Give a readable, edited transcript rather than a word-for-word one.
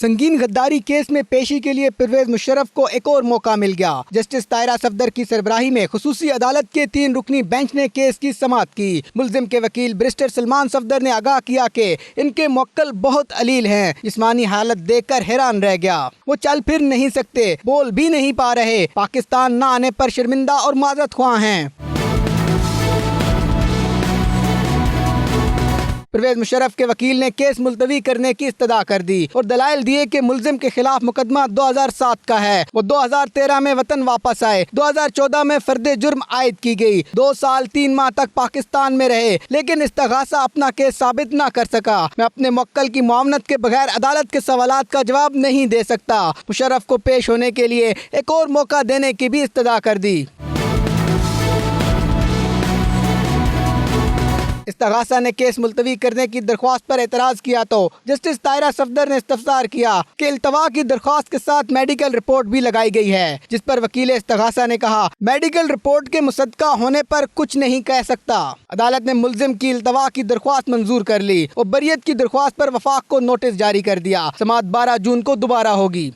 संगीन गद्दारी केस में पेशी के लिए परवेज मुशर्रफ को एक और मौका मिल गया। जस्टिस तायरा सफदर की सरबराही में खुसूसी अदालत के 3 रुकनी बेंच ने केस की समाअत की। मुल्जिम के वकील बैरिस्टर सलमान सफदर ने आगाह किया कि इनके मुवक्किल बहुत अलील हैं। जिस्मानी हालत देखकर हैरान रह गया। वो चल फिर नहीं सकते, बोल भी नहीं पा रहे। पाकिस्तान न आने पर शर्मिंदा और माजरत ख्वाह हैं। परवेज मुशर्रफ के वकील ने केस मुलतवी करने की इस्तदा कर दी और दलाइल दिए कि मुल्जिम के खिलाफ मुकदमा 2007 का है। वो 2013 में वतन वापस आए। 2014 में फर्दे जुर्म आयद की गई। 2 साल 3 माह तक पाकिस्तान में रहे, लेकिन इस्तगासा अपना केस साबित न कर सका। मैं अपने मुवक्किल की मुआवनत के बगैर अदालत के सवालात का जवाब नहीं दे सकता। मुशर्रफ को पेश होने के लिए एक और मौका देने की भी इस्तदा कर दी। इस्तगासा ने केस मुलतवी करने की दरख्वास्त पर एतराज किया तो जस्टिस तायरा सफदर ने इस्तफसार किया कि इल्तवा की दरख्वास्त के साथ मेडिकल रिपोर्ट भी लगाई गई है, जिस पर वकील इस्तगासा ने कहा मेडिकल रिपोर्ट के मुसद्दका होने पर कुछ नहीं कह सकता। अदालत ने मुल्जिम की इल्तवा की दरख्वास्त मंजूर कर ली और बरियत की दरख्वास्त पर वफाक को नोटिस जारी कर दिया। समाअत 12 जून को दोबारा होगी।